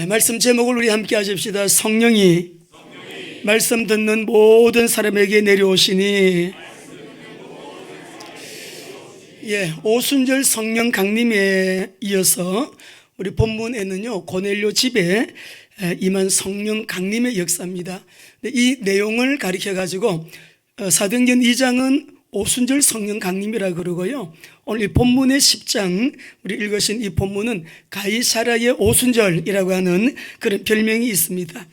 말씀 제목을 우리 함께 하십시다. 성령이 말씀 듣는 모든 사람에게 내려오시니. 오순절 성령 강림에 이어서 우리 본문에는요, 고넬료 집에 임한 성령 강림의 역사입니다. 이 내용을 가리켜 가지고 사도행전 2장은 오순절 성령 강림이라 그러고요, 오늘 이 본문의 10장 우리 읽으신 이 본문은 가이사랴의 오순절이라고 하는 그런 별명이 있습니다.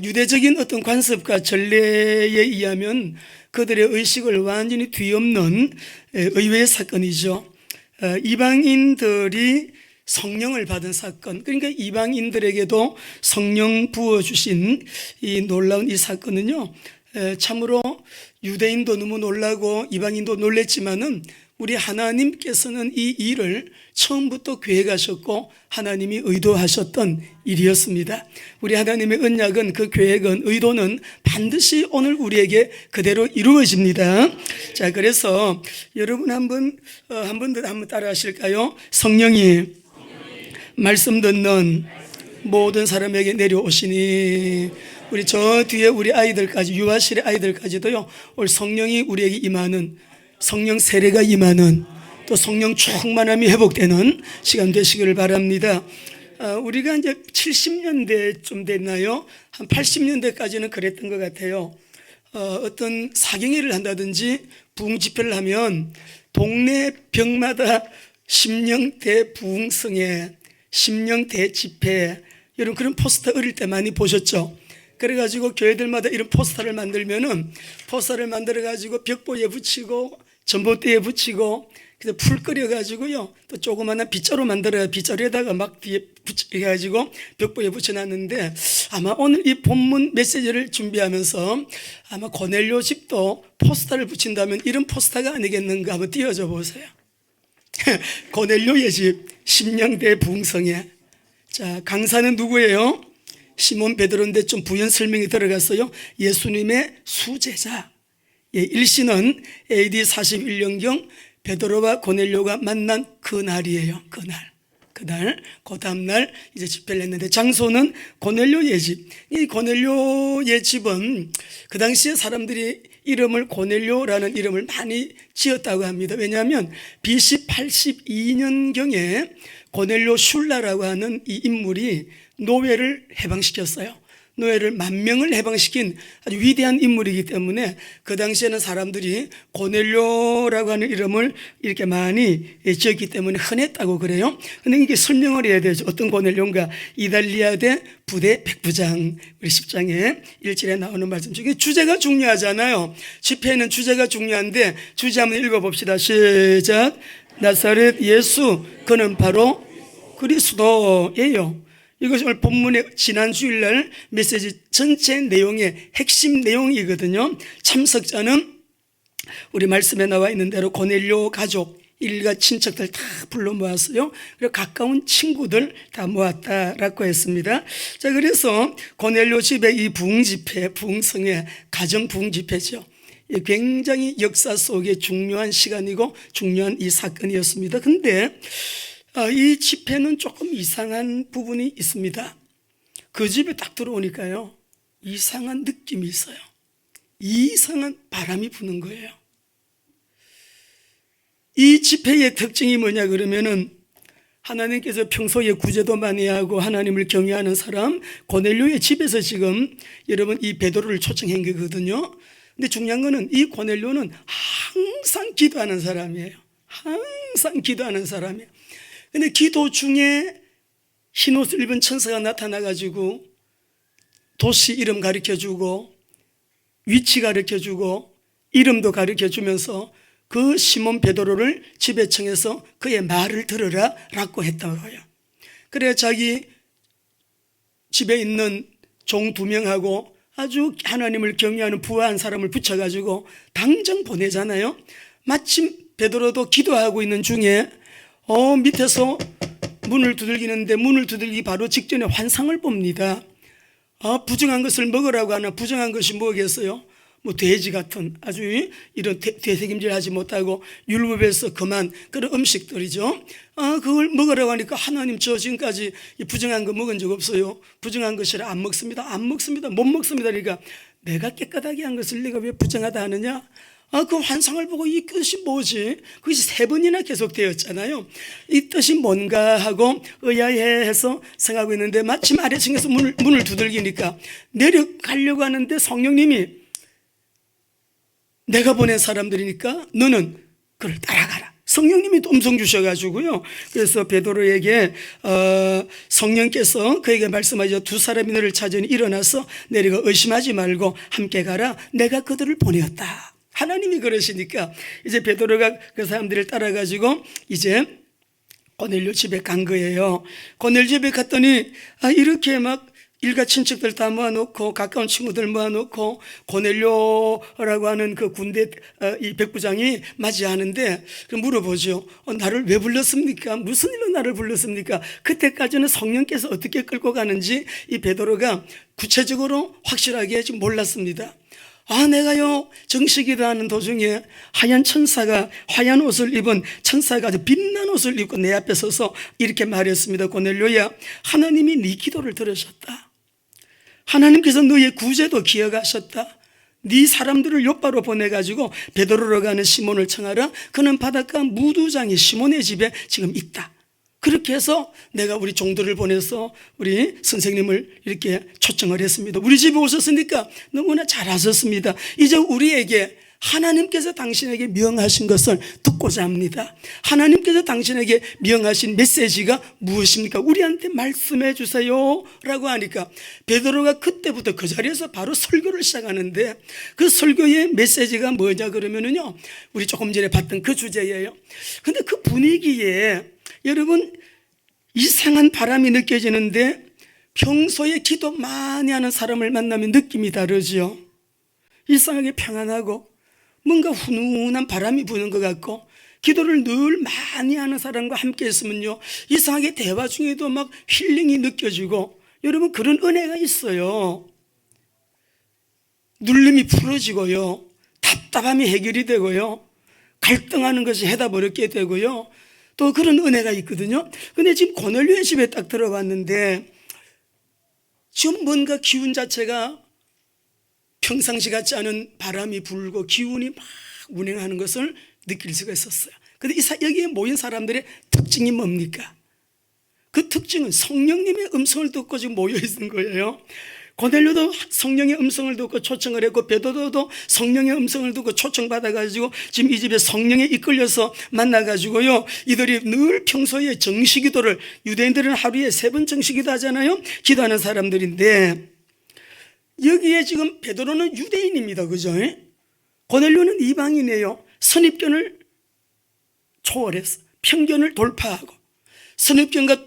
유대적인 어떤 관습과 전례에 의하면 그들의 의식을 완전히 뒤엎는 의외의 사건이죠. 이방인들이 성령을 받은 사건, 그러니까 이방인들에게도 성령 부어주신 이 놀라운 이 사건은요, 참으로 유대인도 너무 놀라고 이방인도 놀랬지만은 우리 하나님께서는 이 일을 처음부터 계획하셨고 하나님이 의도하셨던 일이었습니다. 우리 하나님의 언약은, 그 계획은, 의도는 반드시 오늘 우리에게 그대로 이루어집니다. 자, 그래서 여러분 한번 따라 하실까요? 성령이 말씀 듣는 모든 사람에게 내려오시니. 우리 저 뒤에 우리 아이들까지, 유아실의 아이들까지도요, 오늘 성령이 우리에게 임하는, 성령 세례가 임하는, 또 성령 충만함이 회복되는 시간 되시기를 바랍니다. 우리가 이제 70년대 좀 됐나요? 한 80년대까지는 그랬던 것 같아요. 어떤 사경회를 한다든지 부흥 집회를 하면 동네 벽마다 심령대 부흥성회, 심령대 집회, 여러분 그런 포스터 어릴 때 많이 보셨죠? 그래가지고 교회들마다 이런 포스터를 만들면은, 포스터를 만들어가지고 벽보에 붙이고 전봇대에 붙이고, 그래서 풀 끓여가지고요, 또 조그마한 빗자루 만들어야 빗자루에다가 막 뒤에 붙여가지고 벽보에 붙여놨는데, 아마 오늘 이 본문 메시지를 준비하면서 아마 고넬료 집도 포스터를 붙인다면 이런 포스터가 아니겠는가 한번 띄워줘 보세요. 고넬료의 집, 심령대 부흥성회. 자, 강사는 누구예요? 시몬 베드로인데 좀 부연 설명이 들어갔어요. 예수님의 수제자. 일시는 AD 41년경 베드로와 고넬료가 만난 그날이에요. 그날, 그 다음날 이제 집회를 했는데, 장소는 고넬료의 집. 이 고넬료의 집은 그 당시에 사람들이 이름을 고넬료라는 이름을 많이 지었다고 합니다. 왜냐하면 BC 82년경에 고넬료 슐라라고 하는 이 인물이 노예를 해방시켰어요. 노예를 10,000명을 해방시킨 아주 위대한 인물이기 때문에 그 당시에는 사람들이 고넬료라고 하는 이름을 이렇게 많이 지었기 때문에 흔했다고 그래요. 근데 이게 설명을 해야 되죠. 어떤 고넬료인가? 이달리아대 부대 백부장, 우리 10장에 1절에 나오는 말씀 중에 주제가 중요하잖아요. 집회는 주제가 중요한데, 주제 한번 읽어봅시다. 시작. 나사렛 예수, 그는 바로 그리스도예요. 이것이 오늘 본문의 지난 주일날 메시지 전체 내용의 핵심 내용이거든요. 참석자는 우리 말씀에 나와 있는 대로 고넬료 가족, 일가 친척들 다 불러 모았어요. 그리고 가까운 친구들 다 모았다라고 했습니다. 자, 그래서 고넬료 집의 이 부흥 집회, 부흥성회, 가정 부흥 집회죠. 굉장히 역사 속에 중요한 시간이고 중요한 이 사건이었습니다. 근데 이 집회는 조금 이상한 부분이 있습니다. 그 집에 딱 들어오니까요, 이상한 느낌이 있어요. 이상한 바람이 부는 거예요. 이 집회의 특징이 뭐냐 그러면은, 하나님께서 평소에 구제도 많이 하고 하나님을 경외하는 사람 고넬료의 집에서 지금 여러분 이 베드로를 초청한 거거든요. 근데 중요한 거는 이 고넬료는 항상 기도하는 사람이에요. 항상 기도하는 사람이에요. 근데 기도 중에 흰옷을 입은 천사가 나타나가지고 도시 이름 가르쳐주고 위치 가르쳐주고 이름도 가르쳐주면서 그 시몬 베드로를 집에 청해서 그의 말을 들으라 라고 했다고요. 그래 자기 집에 있는 종 2명하고 아주 하나님을 경외하는 부하한 사람을 붙여가지고 당장 보내잖아요. 마침 베드로도 기도하고 있는 중에 밑에서 문을 두들기는데, 문을 두들기 바로 직전에 환상을 봅니다. 부정한 것을 먹으라고 하나. 부정한 것이 뭐겠어요? 뭐 돼지 같은 아주 이런 되새김질하지 못하고 율법에서 금한 그런 음식들이죠. 그걸 먹으라고 하니까 하나님 저 지금까지 부정한 거 먹은 적 없어요. 부정한 것이라 안 먹습니다. 못 먹습니다. 그러니까 내가 깨끗하게 한 것을 내가 왜 부정하다 하느냐? 그 환상을 보고 이 뜻이 뭐지? 그것이 3번이나 계속되었잖아요. 이 뜻이 뭔가 하고 의아해해서 생각하고 있는데 마침 아래층에서 문을 두들기니까 내려가려고 하는데 성령님이 내가 보낸 사람들이니까 너는 그를 따라가라. 성령님이 또 음성 주셔가지고요. 그래서 베드로에게 성령께서 그에게 말씀하죠. 2사람이 너를 찾으니 일어나서 내려가 의심하지 말고 함께 가라. 내가 그들을 보내었다. 하나님이 그러시니까 이제 베드로가 그 사람들을 따라가지고 이제 고넬료 집에 간 거예요. 고넬료 집에 갔더니 이렇게 막 일가 친척들 다 모아놓고 가까운 친구들 모아놓고 고넬료라고 하는 그 군대 이 백부장이 맞이하는데 물어보죠. 나를 왜 불렀습니까? 무슨 일로 나를 불렀습니까? 그때까지는 성령께서 어떻게 끌고 가는지 이 베드로가 구체적으로 확실하게 지금 몰랐습니다. 내가요 정식이라 하는 도중에 하얀 천사가 하얀 옷을 입은 천사가 아주 빛난 옷을 입고 내 앞에 서서 이렇게 말했습니다. 고넬료야, 하나님이 네 기도를 들으셨다. 하나님께서 너의 구제도 기억하셨다. 네 사람들을 욥바로 보내가지고 베드로로 가는 시몬을 청하라. 그는 바닷가 무두장이 시몬의 집에 지금 있다. 그렇게 해서 내가 우리 종들을 보내서 우리 선생님을 이렇게 초청을 했습니다. 우리 집에 오셨으니까 너무나 잘하셨습니다. 이제 우리에게 하나님께서 당신에게 명하신 것을 듣고자 합니다. 하나님께서 당신에게 명하신 메시지가 무엇입니까? 우리한테 말씀해 주세요 라고 하니까 베드로가 그때부터 그 자리에서 바로 설교를 시작하는데 그 설교의 메시지가 뭐냐 그러면은요, 우리 조금 전에 봤던 그 주제예요. 근데 그 분위기에 여러분 이상한 바람이 느껴지는데 평소에 기도 많이 하는 사람을 만나면 느낌이 다르죠. 이상하게 평안하고 뭔가 훈훈한 바람이 부는 것 같고 기도를 늘 많이 하는 사람과 함께 있으면요 이상하게 대화 중에도 막 힐링이 느껴지고 여러분 그런 은혜가 있어요. 눌림이 풀어지고요, 답답함이 해결이 되고요, 갈등하는 것이 해답을 얻게 되고요, 또 그런 은혜가 있거든요. 근데 지금 고넬료의 집에 딱 들어갔는데 지금 뭔가 기운 자체가 평상시 같지 않은 바람이 불고 기운이 막 운행하는 것을 느낄 수가 있었어요. 근데 여기에 모인 사람들의 특징이 뭡니까? 그 특징은 성령님의 음성을 듣고 지금 모여 있는 거예요. 고넬료도 성령의 음성을 듣고 초청을 했고 베드로도 성령의 음성을 듣고 초청받아가지고 지금 이 집에 성령에 이끌려서 만나가지고요 이들이 늘 평소에 정시기도를, 유대인들은 하루에 3번 정시기도 하잖아요. 기도하는 사람들인데 여기에 지금 베드로는 유대인입니다. 그죠? 고넬료는 이방인이에요. 선입견을 초월해서 편견을 돌파하고 선입견과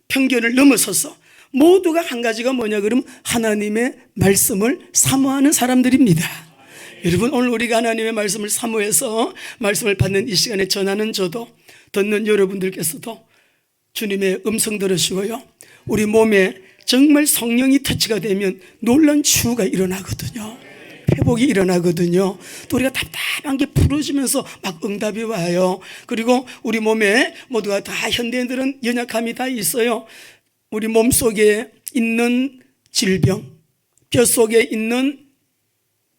편견을 넘어서서 모두가 한 가지가 뭐냐 그러면 하나님의 말씀을 사모하는 사람들입니다. 여러분 오늘 우리가 하나님의 말씀을 사모해서 말씀을 받는 이 시간에 전하는 저도 듣는 여러분들께서도 주님의 음성 들으시고요 우리 몸에 정말 성령이 터치가 되면 놀라운 치유가 일어나거든요. 회복이 일어나거든요. 또 우리가 답답한 게 풀어지면서 막 응답이 와요. 그리고 우리 몸에 모두가 다 현대인들은 연약함이 다 있어요. 우리 몸속에 있는 질병, 뼈 속에 있는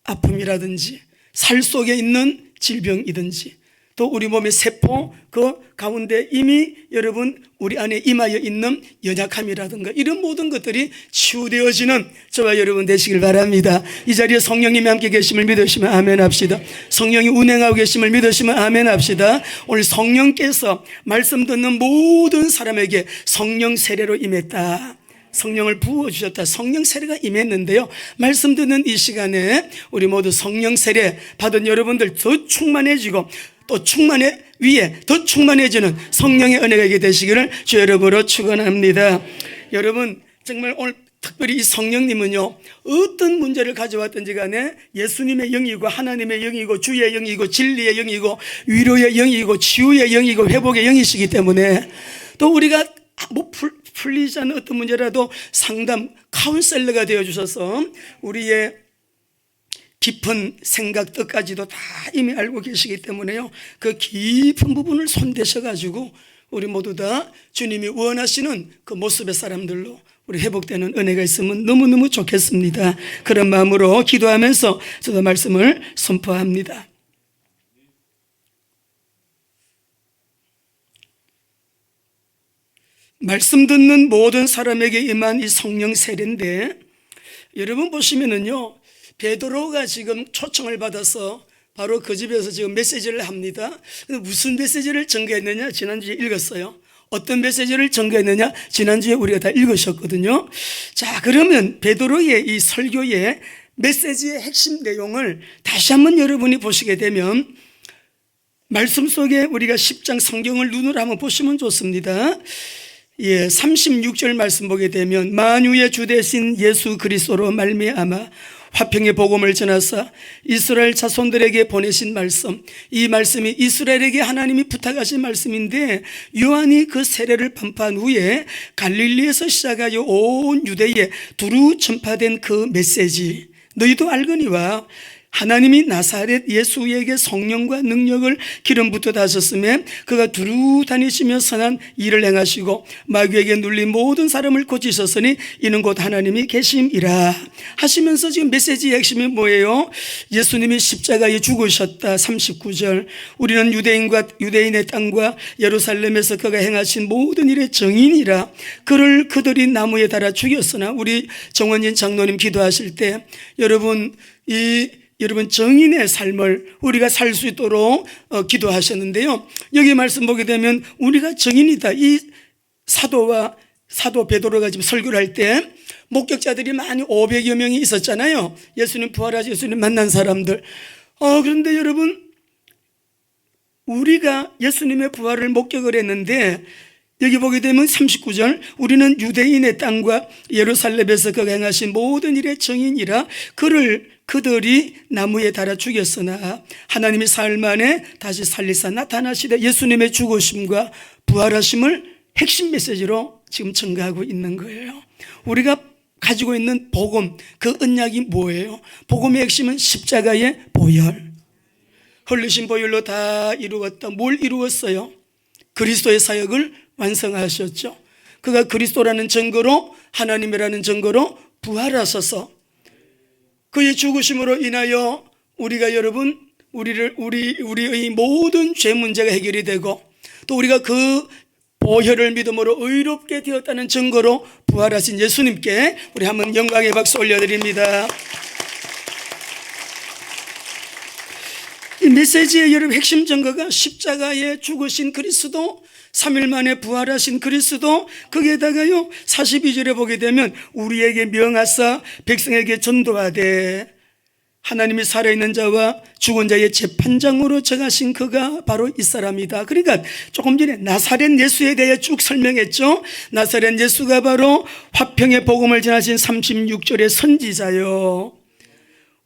아픔이라든지 살 속에 있는 질병이든지 또 우리 몸의 세포 그 가운데 이미 여러분 우리 안에 임하여 있는 연약함이라든가 이런 모든 것들이 치유되어지는 저와 여러분 되시길 바랍니다. 이 자리에 성령님이 함께 계심을 믿으시면 아멘 합시다. 성령이 운행하고 계심을 믿으시면 아멘 합시다. 오늘 성령께서 말씀 듣는 모든 사람에게 성령 세례로 임했다. 성령을 부어주셨다. 성령 세례가 임했는데요 말씀 듣는 이 시간에 우리 모두 성령 세례 받은 여러분들 더 충만해지고 또 충만해 위에 더 충만해지는 성령의 은혜가 있게 되시기를 주 여러분으로 축원합니다. 여러분 정말 오늘 특별히 이 성령님은요 어떤 문제를 가져왔든지 간에 예수님의 영이고 하나님의 영이고 주의 영이고 진리의 영이고 위로의 영이고 치유의 영이고 회복의 영이시기 때문에 또 우리가 뭐 풀리지 않는 어떤 문제라도 상담 카운셀러가 되어주셔서 우리의 깊은 생각 뜻까지도 다 이미 알고 계시기 때문에요, 그 깊은 부분을 손대셔가지고 우리 모두 다 주님이 원하시는 그 모습의 사람들로 우리 회복되는 은혜가 있으면 너무너무 좋겠습니다. 그런 마음으로 기도하면서 저도 말씀을 선포합니다. 말씀 듣는 모든 사람에게 임한 이 성령 세례인데, 여러분 보시면은요, 베드로가 지금 초청을 받아서 바로 그 집에서 지금 메시지를 합니다. 근데 무슨 메시지를 전개했느냐? 지난주에 읽었어요. 어떤 메시지를 전개했느냐? 지난주에 우리가 다 읽으셨거든요. 자, 그러면 베드로의 이 설교의 메시지의 핵심 내용을 다시 한번 여러분이 보시게 되면, 말씀 속에 우리가 10장 성경을 눈으로 한번 보시면 좋습니다. 36절 말씀 보게 되면, 만유의 주 되신 예수 그리스도로 말미암아 화평의 복음을 전하사 이스라엘 자손들에게 보내신 말씀, 이 말씀이 이스라엘에게 하나님이 부탁하신 말씀인데, 요한이 그 세례를 반포한 후에 갈릴리에서 시작하여 온 유대에 두루 전파된 그 메시지, 너희도 알거니와 하나님이 나사렛 예수에게 성령과 능력을 기름 붓듯 하셨으며 그가 두루 다니시며 선한 일을 행하시고 마귀에게 눌린 모든 사람을 고치셨으니 이는 곧 하나님이 계심이라 하시면서, 지금 메시지의 핵심이 뭐예요? 예수님이 십자가에 죽으셨다. 39절, 우리는 유대인의 땅과 예루살렘에서 그가 행하신 모든 일의 증인이라. 그들이 나무에 달아 죽였으나, 우리 정원진 장로님 기도하실 때 여러분 정인의 삶을 우리가 살 수 있도록 기도하셨는데요, 여기 말씀 보게 되면 우리가 정인이다. 이 사도 베드로가 지금 설교를 할 때 목격자들이 많이 500여 명이 있었잖아요. 예수님 부활하신 예수님 만난 사람들. 그런데 여러분, 우리가 예수님의 부활을 목격을 했는데, 여기 보게 되면 39절, 우리는 유대인의 땅과 예루살렘에서 그가 행하신 모든 일의 증인이라. 그들이 나무에 달아 죽였으나 하나님이 사흘 만에 다시 살리사 나타나시되, 예수님의 죽으심과 부활하심을 핵심 메시지로 지금 전가하고 있는 거예요. 우리가 가지고 있는 복음, 그 언약이 뭐예요? 복음의 핵심은 십자가의 보혈, 흘리신 보혈로 다 이루었다. 뭘 이루었어요? 그리스도의 사역을 완성하셨죠. 그가 그리스도라는 증거로, 하나님이라는 증거로 부활하셔서 그의 죽으심으로 인하여 우리가 우리의 모든 죄 문제가 해결이 되고, 또 우리가 그 보혈을 믿음으로 의롭게 되었다는 증거로 부활하신 예수님께 우리 한번 영광의 박수 올려드립니다. 이 메시지의 여러분 핵심 증거가 십자가에 죽으신 그리스도, 3일 만에 부활하신 그리스도, 거기에다가요 42절에 보게 되면 우리에게 명하사 백성에게 전도하되 하나님이 살아있는 자와 죽은 자의 재판장으로 정하신 그가 바로 이 사람이다. 그러니까 조금 전에 나사렛 예수에 대해 쭉 설명했죠. 나사렛 예수가 바로 화평의 복음을 전하신 36절의 선지자요,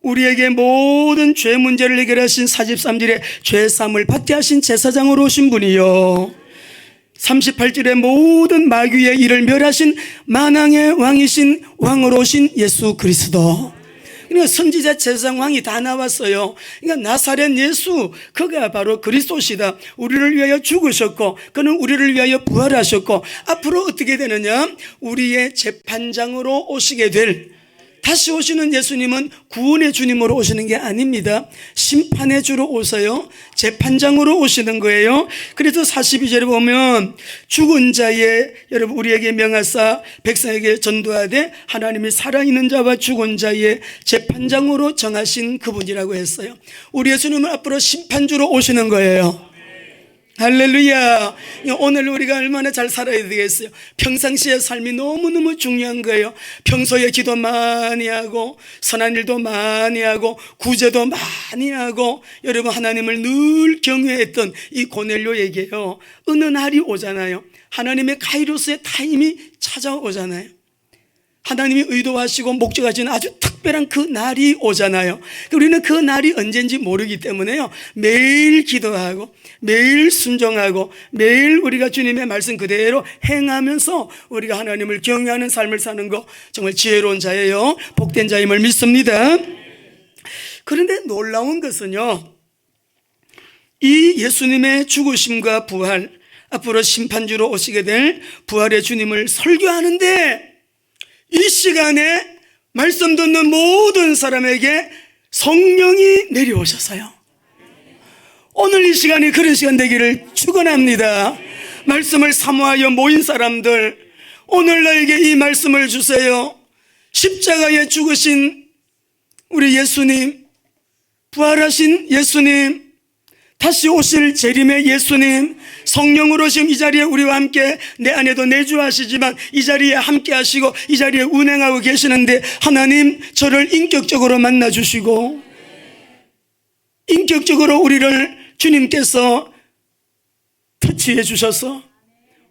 우리에게 모든 죄 문제를 해결하신 43절에 죄사함을 받게 하신 제사장으로 오신 분이요, 38절에 모든 마귀의 일을 멸하신 만왕의 왕이신 왕으로 오신 예수 그리스도. 그러니까 선지자, 제사장, 왕이 다 나왔어요. 그러니까 나사렛 예수, 그가 바로 그리스도시다. 우리를 위하여 죽으셨고 그는 우리를 위하여 부활하셨고, 앞으로 어떻게 되느냐? 우리의 재판장으로 오시게 될, 다시 오시는 예수님은 구원의 주님으로 오시는 게 아닙니다. 심판의 주로 오세요. 재판장으로 오시는 거예요. 그래서 42절에 보면 죽은 자의, 여러분 우리에게 명하사 백성에게 전도하되 하나님이 살아있는 자와 죽은 자의 재판장으로 정하신 그분이라고 했어요. 우리 예수님은 앞으로 심판주로 오시는 거예요. 할렐루야. 오늘 우리가 얼마나 잘 살아야 되겠어요? 평상시의 삶이 너무너무 중요한 거예요. 평소에 기도 많이 하고 선한 일도 많이 하고 구제도 많이 하고, 여러분 하나님을 늘 경외했던 이 고넬료에게요 어느 날이 오잖아요. 하나님의 카이로스의 타임이 찾아오잖아요. 하나님이 의도하시고 목적하시는 아주 특별한 그 날이 오잖아요. 우리는 그 날이 언젠지 모르기 때문에요 매일 기도하고 매일 순종하고 매일 우리가 주님의 말씀 그대로 행하면서 우리가 하나님을 경외하는 삶을 사는 거 정말 지혜로운 자예요. 복된 자임을 믿습니다. 그런데 놀라운 것은요, 이 예수님의 죽으심과 부활, 앞으로 심판주로 오시게 될 부활의 주님을 설교하는데 이 시간에 말씀 듣는 모든 사람에게 성령이 내려오셔서요, 오늘 이 시간이 그런 시간 되기를 축원합니다. 말씀을 사모하여 모인 사람들, 오늘 나에게 이 말씀을 주세요. 십자가에 죽으신 우리 예수님, 부활하신 예수님, 다시 오실 재림의 예수님, 성령으로 지금 이 자리에 우리와 함께 내 안에도 내주하시지만 이 자리에 함께 하시고 이 자리에 운행하고 계시는데, 하나님 저를 인격적으로 만나주시고 인격적으로 우리를 주님께서 터치해 주셔서,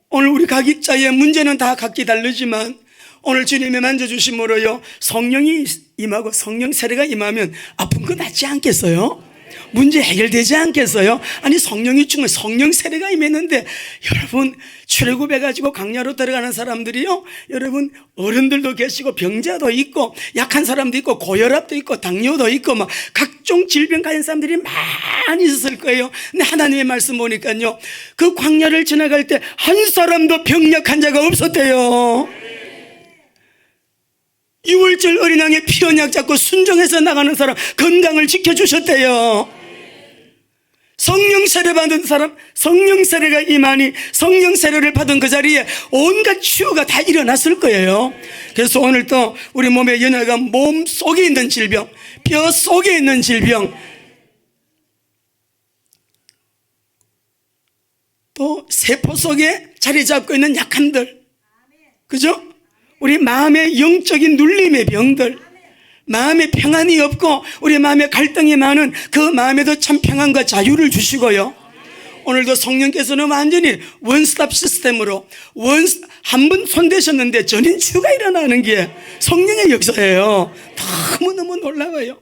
오늘 우리 각자의 문제는 다 각기 다르지만 오늘 주님의 만져주심으로요, 성령이 임하고 성령 세례가 임하면 아픈 거 낫지 않겠어요? 문제 해결되지 않겠어요? 아니, 성령이 충만, 성령 세례가 임했는데, 여러분 출애굽해가지고 강야로 들어가는 사람들이요, 여러분 어른들도 계시고 병자도 있고 약한 사람도 있고 고혈압도 있고 당뇨도 있고 막 각종 질병 가진 사람들이 많이 있었을 거예요. 근데 하나님의 말씀 보니까요, 그 광야를 지나갈 때 한 사람도 병약한 자가 없었대요. 유월절 어린 양의 피 언약 잡고 순종해서 나가는 사람 건강을 지켜주셨대요. 성령 세례 받은 사람, 성령 세례가 임하니 성령 세례를 받은 그 자리에 온갖 치유가 다 일어났을 거예요. 그래서 오늘 또 우리 몸의 연약한 몸 속에 있는 질병, 뼈 속에 있는 질병, 또 세포 속에 자리 잡고 있는 약함들, 그죠? 우리 마음의 영적인 눌림의 병들, 마음에 평안이 없고 우리 마음에 갈등이 많은 그 마음에도 참 평안과 자유를 주시고요, 오늘도 성령께서는 완전히 원스톱 시스템으로 한 번 손대셨는데 전인 치유가 일어나는 게 성령의 역사예요. 너무너무 놀라워요.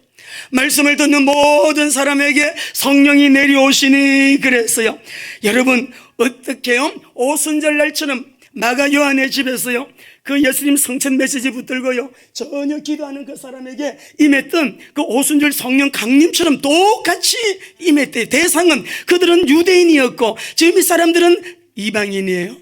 말씀을 듣는 모든 사람에게 성령이 내려오시니 그랬어요. 여러분 어떻게요? 오순절 날처럼 마가 요한의 집에서요, 그 예수님 성천 메시지 붙들고요 전혀 기도하는 그 사람에게 임했던 그 오순절 성령 강림처럼 똑같이 임했대. 대상은 그들은 유대인이었고 지금 이 사람들은 이방인이에요.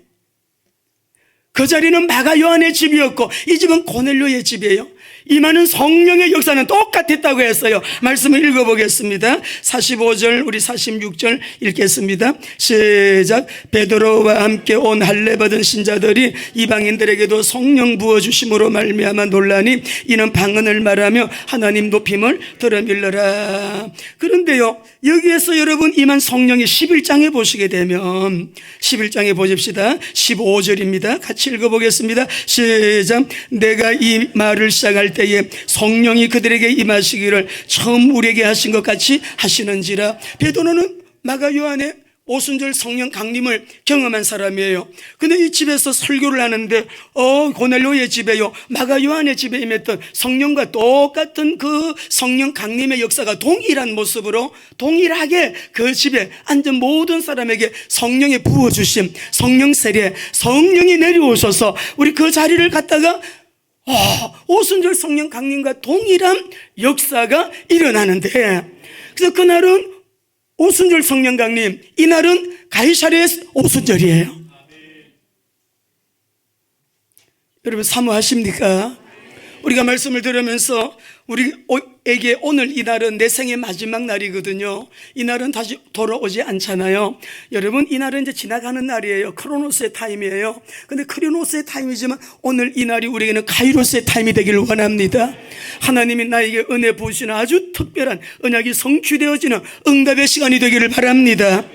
그 자리는 마가 요한의 집이었고 이 집은 고넬료의 집이에요. 임하는 성령의 역사는 똑같았다고 했어요. 말씀을 읽어보겠습니다. 45절 우리 46절 읽겠습니다. 시작. 베드로와 함께 온 할례 받은 신자들이 이방인들에게도 성령 부어주심으로 말미암아 놀라니 이는 방언을 말하며 하나님 높임을 들어밀러라. 그런데요, 여기에서 여러분 임한 성령이 11장에 보시게 되면 11장에 보십시다. 15절입니다. 같이 읽어보겠습니다. 시작. 내가 이 말을 시작할 때에 성령이 그들에게 임하시기를 처음 우리에게 하신 것 같이 하시는지라. 베드로는 마가 요한의 오순절 성령 강림을 경험한 사람이에요. 근데 이 집에서 설교를 하는데 고넬료의 집에요, 마가 요한의 집에 임했던 성령과 똑같은 그 성령 강림의 역사가 동일한 모습으로 동일하게 그 집에 앉은 모든 사람에게 성령의 부어주심, 성령 세례, 성령이 내려오셔서 우리 그 자리를 갖다가 오순절 성령 강림과 동일한 역사가 일어나는데, 그래서 그날은 오순절 성령 강림, 이날은 가이사랴의 오순절이에요. 여러분 사모하십니까? 우리가 말씀을 들으면서 우리에게 오늘 이날은 내 생의 마지막 날이거든요. 이날은 다시 돌아오지 않잖아요. 여러분 이날은 이제 지나가는 날이에요. 크로노스의 타임이에요. 근데 크로노스의 타임이지만 오늘 이날이 우리에게는 카이로스의 타임이 되기를 원합니다. 하나님이 나에게 은혜 부으시는 아주 특별한 언약이 성취되어지는 응답의 시간이 되기를 바랍니다.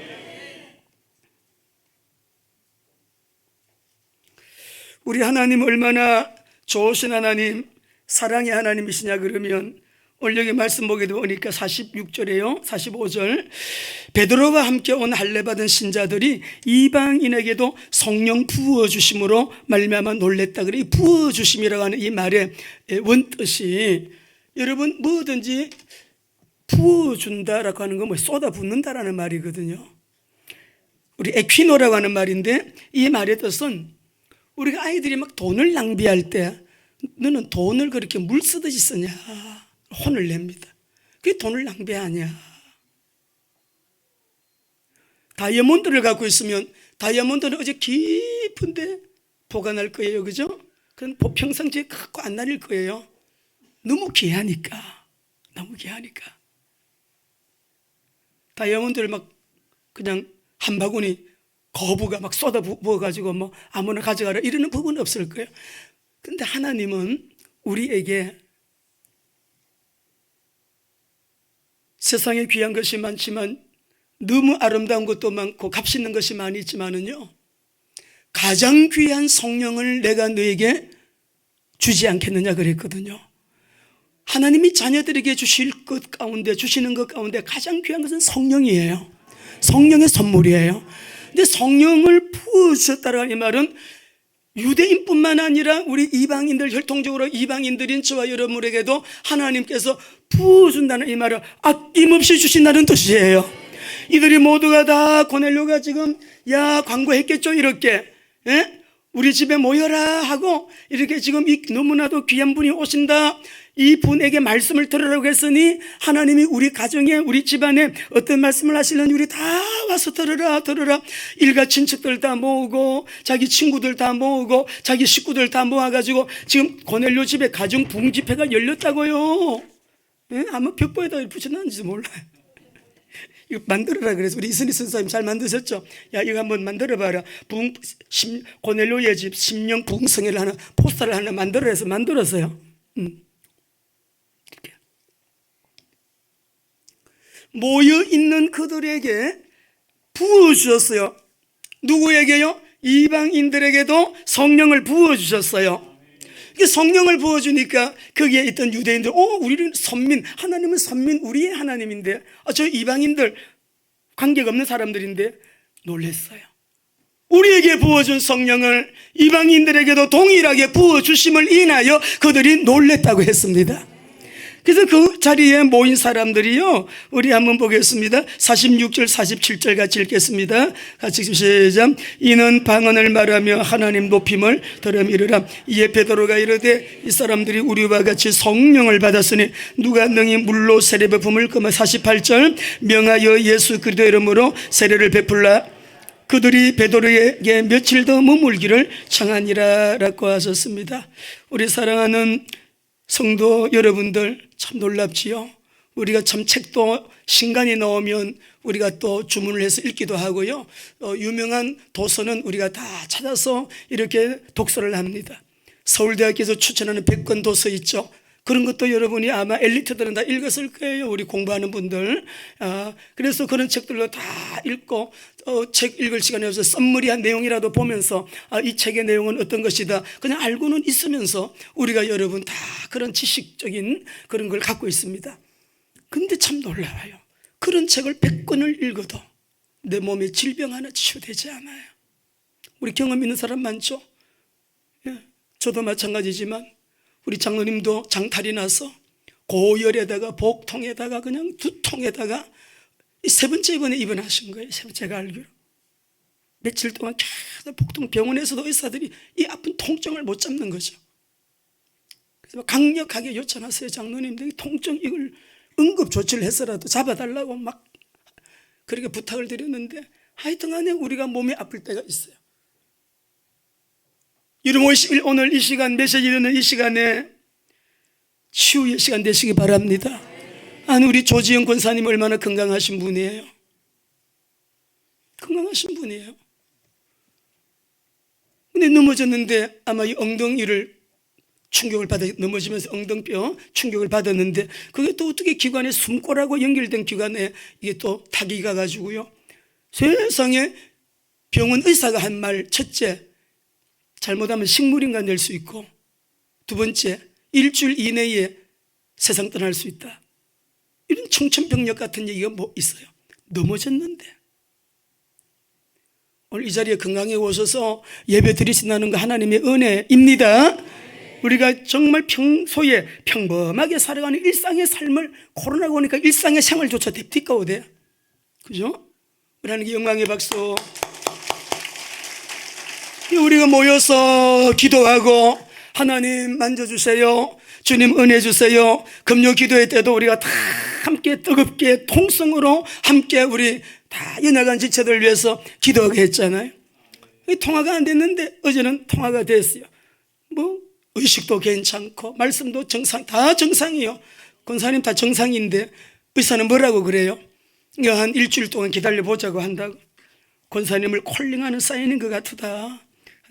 우리 하나님 얼마나 좋으신 하나님, 사랑의 하나님이시냐 그러면 오늘 여기 말씀 보게 되니까 46절에요 45절 베드로와 함께 온 할례 받은 신자들이 이방인에게도 성령 부어주심으로 말미암아 놀랬다. 그래, 부어주심이라고 하는 이 말의 원뜻이 여러분 뭐든지 부어준다라고 하는 건 뭐 쏟아붓는다라는 말이거든요. 우리 에퀴노라고 하는 말인데 이 말의 뜻은 우리가 아이들이 막 돈을 낭비할 때 너는 돈을 그렇게 물 쓰듯이 쓰냐 혼을 냅니다. 그게 돈을 낭비하냐. 다이아몬드를 갖고 있으면 다이아몬드는 어제 깊은데 보관할 거예요. 그죠? 그건 평상시에 갖고 안 다닐 거예요. 너무 귀하니까. 너무 귀하니까. 다이아몬드를 막 그냥 한 바구니 거부가 막 쏟아 부어가지고 뭐 아무나 가져가라 이러는 부분은 없을 거예요. 근데 하나님은 우리에게 세상에 귀한 것이 많지만 너무 아름다운 것도 많고 값 있는 것이 많이 있지만은요, 가장 귀한 성령을 내가 너에게 주지 않겠느냐 그랬거든요. 하나님이 자녀들에게 주실 것 가운데, 주시는 것 가운데 가장 귀한 것은 성령이에요. 성령의 선물이에요. 근데 성령을 부어주셨다라는 이 말은 유대인뿐만 아니라 우리 이방인들, 혈통적으로 이방인들인 저와 여러분에게도 하나님께서 부어준다는 이 말을 아낌없이 주신다는 뜻이에요. 이들이 모두가 다 고넬료가 지금 광고했겠죠. 이렇게 우리 집에 모여라 하고 이렇게 지금 너무나도 귀한 분이 오신다, 이 분에게 말씀을 들으라고 했으니 하나님이 우리 가정에, 우리 집안에 어떤 말씀을 하시려니 우리 다 와서 들으라. 일가 친척들 다 모으고 자기 친구들 다 모으고 자기 식구들 다 모아가지고 지금 고넬료 집에 가정 부흥집회가 열렸다고요. 아마 벽보에다 붙여놨는지도 몰라요. 이거 만들어라 그래서 우리 이순희 선생님 잘 만드셨죠? 이거 한번 만들어봐라. 고넬료의 집 심령 부흥성회를 하나, 포스터를 하나 만들었어요. 이렇게 모여있는 그들에게 부어주셨어요. 누구에게요? 이방인들에게도 성령을 부어주셨어요. 성령을 부어주니까 거기에 있던 유대인들, 우리는 선민, 하나님은 선민, 우리의 하나님인데 저 이방인들 관계가 없는 사람들인데 놀랬어요. 우리에게 부어준 성령을 이방인들에게도 동일하게 부어주심을 인하여 그들이 놀랬다고 했습니다. 그래서 그 자리에 모인 사람들이요, 우리 한번 보겠습니다. 46절 47절 같이 읽겠습니다. 같이 시작. 이는 방언을 말하며 하나님 높임을 들음 이르라. 이에 베드로가 이르되 이 사람들이 우리와 같이 성령을 받았으니 누가 능히 물로 세례 베품을 금하. 48절 명하여 예수 그리스도 이름으로 세례를 베풀라. 그들이 베드로에게 며칠 더 머물기를 청하니라 라고 하셨습니다. 우리 사랑하는 성도 여러분들, 참 놀랍지요. 우리가 참 책도 신간이 나오면 우리가 또 주문을 해서 읽기도 하고요, 유명한 도서는 우리가 다 찾아서 이렇게 독서를 합니다. 서울대학교에서 추천하는 100권 도서 있죠. 그런 것도 여러분이 아마 엘리트들은 다 읽었을 거예요. 우리 공부하는 분들. 그래서 그런 책들로 다 읽고 책 읽을 시간이 없어서 썸머리한 내용이라도 보면서 이 책의 내용은 어떤 것이다 그냥 알고는 있으면서 우리가 여러분 다 그런 지식적인 그런 걸 갖고 있습니다. 근데 참 놀라워요. 그런 책을 100권을 읽어도 내 몸에 질병 하나 치유되지 않아요. 우리 경험 있는 사람 많죠? 저도 마찬가지지만 우리 장로님도 장탈이 나서 고열에다가 복통에다가 그냥 두통에다가 세 번째 이번에 입원하신 거예요. 제가 알기로 며칠 동안 계속 복통, 병원에서도 의사들이 이 아픈 통증을 못 잡는 거죠. 그래서 강력하게 요청하세요. 장로님들 통증 이걸 응급 조치를 해서라도 잡아달라고 막 그렇게 부탁을 드렸는데 하여튼간에 우리가 몸이 아플 때가 있어요. 여러분 오늘 이 시간 메시지 듣는 이 시간에 치유의 시간 되시기 바랍니다. 아니 우리 조지영 권사님 얼마나 건강하신 분이에요. 건강하신 분이에요. 근데 넘어졌는데 아마 이 엉덩이를 충격을 받아 넘어지면서 엉덩뼈 충격을 받았는데 그게 또 어떻게 기관에 숨골하고 연결된 기관에 이게 또 타격이 가가지고요, 세상에 병원 의사가 한 말, 첫째 잘못하면 식물인간 될 수 있고, 두 번째 일주일 이내에 세상 떠날 수 있다. 이런 청천벽력 같은 얘기가 뭐 있어요. 넘어졌는데 오늘 이 자리에 건강해 오셔서 예배 드리신다는 거 하나님의 은혜입니다. 우리가 정말 평소에 평범하게 살아가는 일상의 삶을 코로나가 오니까 일상의 생활조차 됩니까? 어때? 그죠? 우리 하나님께 영광의 박수. 우리가 모여서 기도하고 하나님 만져주세요. 주님 은혜 주세요. 금요 기도회 때도 우리가 다 함께 뜨겁게 통성으로 함께 우리 다 연약한 지체들 위해서 기도하게 했잖아요. 통화가 안 됐는데 어제는 통화가 됐어요. 뭐 의식도 괜찮고 말씀도 정상, 다 정상이에요. 권사님 다 정상인데 의사는 뭐라고 그래요? 이거 한 일주일 동안 기다려보자고 한다고. 권사님을 콜링하는 사인인 것 같다.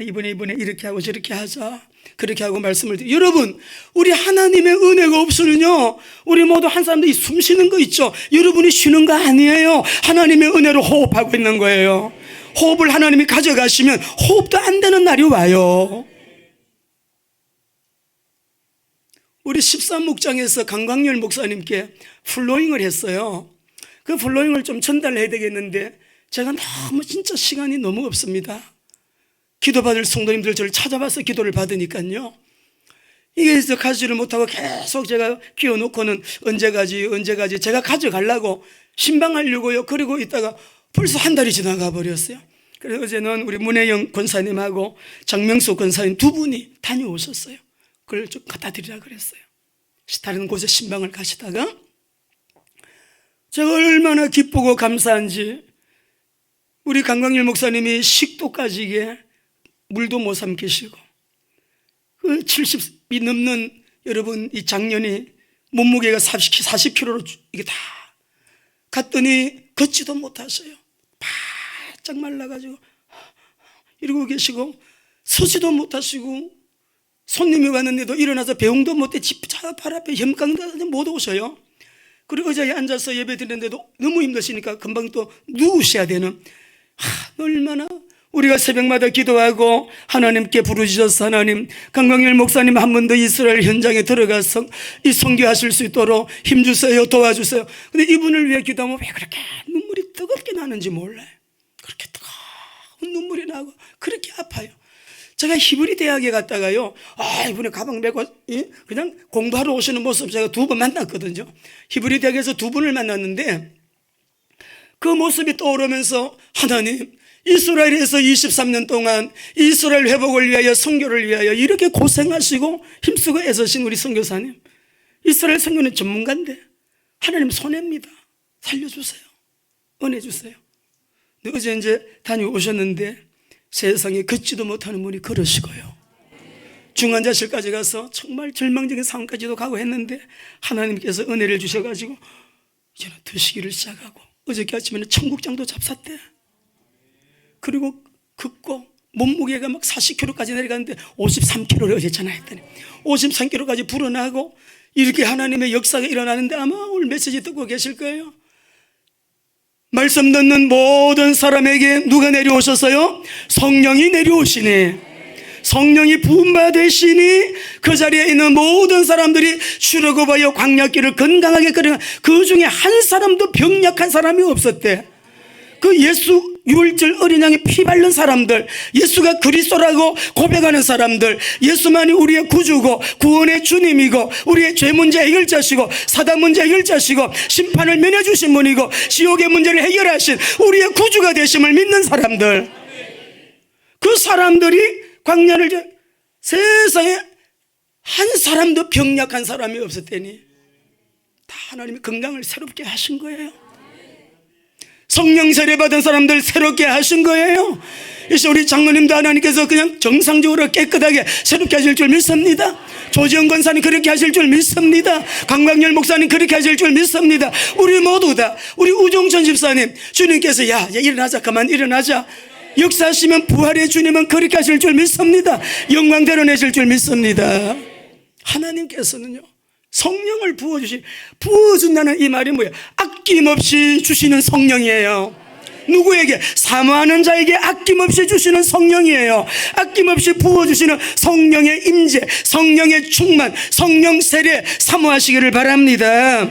이번에 이렇게 하고 저렇게 하자. 그렇게 하고 말씀을 드려요. 여러분, 우리 하나님의 은혜가 없으면요, 우리 모두 한 사람들이 숨 쉬는 거 있죠. 여러분이 쉬는 거 아니에요. 하나님의 은혜로 호흡하고 있는 거예요. 호흡을 하나님이 가져가시면 호흡도 안 되는 날이 와요. 우리 13목장에서 강광열 목사님께 플로잉을 했어요. 그 플로잉을 좀 전달해야 되겠는데 제가 너무 진짜 시간이 너무 없습니다. 기도받을 성도님들 저를 찾아와서 기도를 받으니까요, 이게 가지를 못하고 계속 제가 끼워놓고는 언제 가지 제가 가져가려고 신방하려고요. 그리고 있다가 벌써 한 달이 지나가 버렸어요. 그래서 어제는 우리 문혜영 권사님하고 장명수 권사님 두 분이 다녀오셨어요. 그걸 좀 갖다 드리라 그랬어요. 다른 곳에 신방을 가시다가 제가 얼마나 기쁘고 감사한지, 우리 강광일 목사님이 식도까지 이게 물도 못 삼키시고 그 70이 넘는 여러분 이 장년이 몸무게가 40kg로 이게 다 갔더니 걷지도 못하셔요. 바짝 말라가지고 이러고 계시고 서지도 못하시고 손님이 왔는데도 일어나서 배웅도 못해 집 발 앞에 현강도 못 오셔요. 그리고 의자에 앉아서 예배 드리는데도 너무 힘드시니까 금방 또 누우셔야 되는, 얼마나 우리가 새벽마다 기도하고 하나님께 부르짖어서 하나님 강광일 목사님 한 번 더 이스라엘 현장에 들어가서 이 선교하실 수 있도록 힘주세요, 도와주세요. 근데 이분을 위해 기도하면 왜 그렇게 눈물이 뜨겁게 나는지 몰라요. 그렇게 뜨거운 눈물이 나고 그렇게 아파요. 제가 히브리 대학에 갔다가요, 이분이 가방 메고 그냥 공부하러 오시는 모습 제가 두 번 만났거든요. 히브리 대학에서 두 분을 만났는데 그 모습이 떠오르면서 하나님, 이스라엘에서 23년 동안 이스라엘 회복을 위하여 선교를 위하여 이렇게 고생하시고 힘쓰고 애쓰신 우리 선교사님, 이스라엘 선교는 전문가인데 하나님 손해입니다. 살려주세요. 은혜 주세요. 근데 어제 이제 다녀오셨는데 세상에 걷지도 못하는 분이 걸으시고요, 중환자실까지 가서 정말 절망적인 상황까지도 가고 했는데 하나님께서 은혜를 주셔가지고 이제는 드시기를 시작하고 어저께 아침에는 청국장도 잡쌌대. 그리고 걷고 몸무게가 막 40kg까지 내려갔는데 53kg를 어제잖아 했더니 53kg까지 불어나고 이렇게 하나님의 역사가 일어나는데 아마 오늘 메시지 듣고 계실 거예요. 말씀 듣는 모든 사람에게 누가 내려오셨어요? 성령이 내려오시니, 성령이 부음받으시니 그 자리에 있는 모든 사람들이 출애굽하여 광야길을 건강하게 걸어간 그 중에 한 사람도 병약한 사람이 없었대. 그 예수 유월절 어린 양이 피 바른 사람들, 예수가 그리스도라고 고백하는 사람들, 예수만이 우리의 구주고 구원의 주님이고 우리의 죄 문제 해결자시고 사단 문제 해결자시고 심판을 면해주신 분이고 지옥의 문제를 해결하신 우리의 구주가 되심을 믿는 사람들, 그 사람들이 광야를, 세상에 한 사람도 병약한 사람이 없었더니 다 하나님이 건강을 새롭게 하신 거예요. 성령 세례 받은 사람들 새롭게 하신 거예요. 그래서 우리 장로님도 하나님께서 그냥 정상적으로 깨끗하게 새롭게 하실 줄 믿습니다. 조지영 권사님 그렇게 하실 줄 믿습니다. 강광열 목사님 그렇게 하실 줄 믿습니다. 우리 모두 다, 우리 우종천 집사님, 주님께서 야 일어나자, 그만 일어나자, 역사하시면 부활의 주님은 그렇게 하실 줄 믿습니다. 영광 드러내실 줄 믿습니다. 하나님께서는요, 성령을 부어준다는 이 말이 뭐예요? 아낌없이 주시는 성령이에요. 누구에게? 사모하는 자에게 아낌없이 주시는 성령이에요. 아낌없이 부어주시는 성령의 임재, 성령의 충만, 성령 세례 사모하시기를 바랍니다.